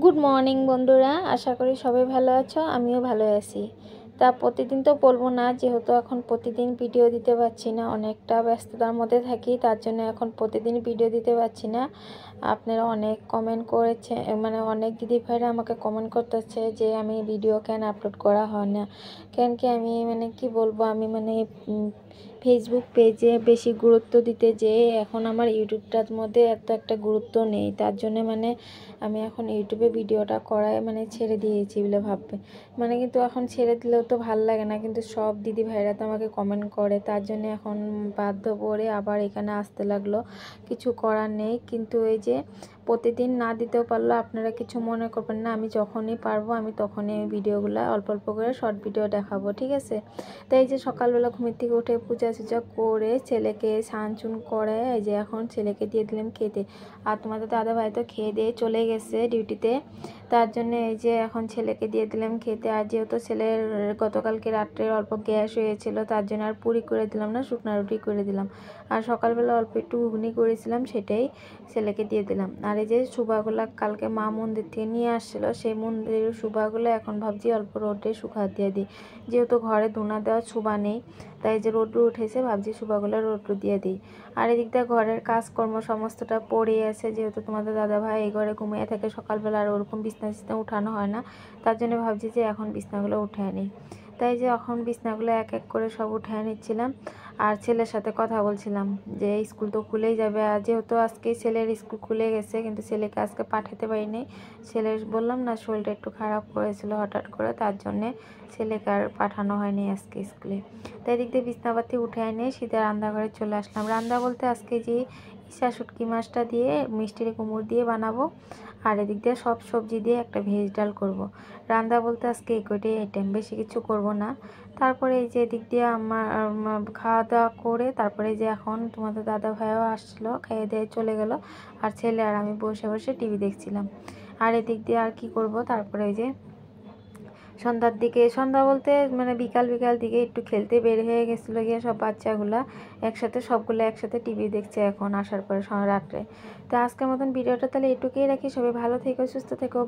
Good morning বন্ধুরা, আশা করি সবাই ভালো আছো। আমিও ভালো আছি। তা প্রতিদিন তো বলবো না, যেহেতু এখন প্রতিদিন ভিডিও দিতে পারছি না, অনেকটা ব্যস্ততার মধ্যে থাকি, তার জন্য এখন প্রতিদিন ভিডিও দিতে পারছি না। আপনারা অনেক কমেন্ট করেছে, মানে অনেক দিদি ভাইরা আমাকে কমেন্ট করতেছে যে আমি ভিডিও কেন আপলোড করা হয় না, কেন কি আমি কি বলবো, আমি ফেসবুক পেজে বেশি গুরুত্ব দিতে যেয়ে এখন আমার ইউটিউবটার মধ্যে এত একটা গুরুত্ব নেই, তার জন্য আমি এখন ইউটিউবে ভিডিওটা করাই ছেড়ে দিয়েছি বলে ভাববে, কিন্তু এখন ছেড়ে দিলেও তো ভাল লাগে না, কিন্তু সব দিদি ভাইরা তো আমাকে কমেন্ট করে, তার জন্য এখন বাধ্য করে আবার এখানে আসতে লাগলো। কিছু করার নেই, কিন্তু এই যে প্রতিদিন না দিতেও পারলো আপনারা কিছু মনে করবেন না, আমি যখনই পারবো আমি তখনই ভিডিওগুলো অল্প অল্প করে শর্ট ভিডিও দেখাবো, ঠিক আছে। তো এই যে সকালবেলা ঘুমের থেকে উঠে পূজা টুজা করে ছেলেকে স্নান চুন করে এই যে এখন ছেলেকে দিয়ে দিলাম খেতে। আর তোমাদের দাদা ভাই তো খেয়ে দিয়ে চলে গেছে ডিউটিতে, তার জন্য এই যে এখন ছেলেকে দিয়ে দিলাম খেতে। আর যেহেতু ছেলের গতকালকে রাত্রে অল্প গ্যাস হয়েছিল, তার জন্য আর পুরি করে দিলাম না, শুকনো রুটি করে দিলাম। আর সকালবেলা অল্প একটু ঘুগনি করেছিলাম, সেটাই ছেলেকে দিয়ে দিলাম। আর এই যে সুবাগুলা কালকে মা মন্দির থেকে নিয়ে আসছিল, সেই মন্দিরের সুবাগুলো এখন ভাবছি অল্প রোদে শুকা দিয়ে দিই, যেহেতু ঘরে ধুনা দেওয়ার সুবা নেই, তাই যে রোদ্রু উঠেছে ভাবছি সুবাগুলো রোদ্রু দিয়ে দিই। আর এদিক দিয়ে ঘরের কাজকর্ম সমস্তটা পড়ে আছে, যেহেতু তোমাদের দাদা ভাই এই ঘরে ঘুমিয়ে থাকে, সকালবেলা আর ওরকম বিছনা টিছনা উঠানো হয় না, তার জন্য ভাবছি যে এখন বিছনাগুলো উঠে নিই। তাই যে এখন বিছনাগুলো এক এক করে সব উঠে নিচ্ছিলাম, আর ছেলের সাথে কথা বলছিলাম যে স্কুল তো খুলেই যাবে। আর যেহেতু আজকে ছেলের স্কুল খুলে গেছে, কিন্তু ছেলেকে আজকে পাঠাতে পারিনি। ছেলের বললাম না শরীরটা একটু খারাপ করেছিল হঠাৎ করে, তার জন্যে ছেলেকে আর পাঠানো হয়নি আজকে স্কুলে। তাই দিক দিয়ে বিছনাপাতি উঠে এনে সিধা রান্নাঘরে চলে আসলাম। রান্না বলতে আজকে যে ইসা শুটকি মাছটা দিয়ে মিষ্টির কুমড় দিয়ে বানাবো, আর এদিক দিয়ে সব সবজি দিয়ে একটা ভেজ ডাল করব। রান্না বলতে আজকে এই কয়টাই আইটেম, বেশি কিছু করব না। তারপরে এই যে এদিক দিয়ে আমার খাওয়া দাওয়া করে তারপরে যে এখন তোমাদের দাদা ভাইও আসছিলো, খেয়ে দিয়ে চলে গেল, আর ছেলে আর আমি বসে বসে টিভি দেখছিলাম। আর এদিক দিয়ে আর কি করব, তারপরে এই যে সন্ধ্যার দিকে, সন্ধ্যা বলতে বিকাল বিকাল দিকে একটু খেলতে বের হয়ে গেছিলো গিয়ে সব বাচ্চাগুলা একসাথে, সবগুলো একসাথে টিভি দেখছে এখন আসার পরে রাত্রে। তো আজকের মতন ভিডিওটা তাহলে এটুকুই রাখি। সবাই ভালো থেকো, সুস্থ থেকো।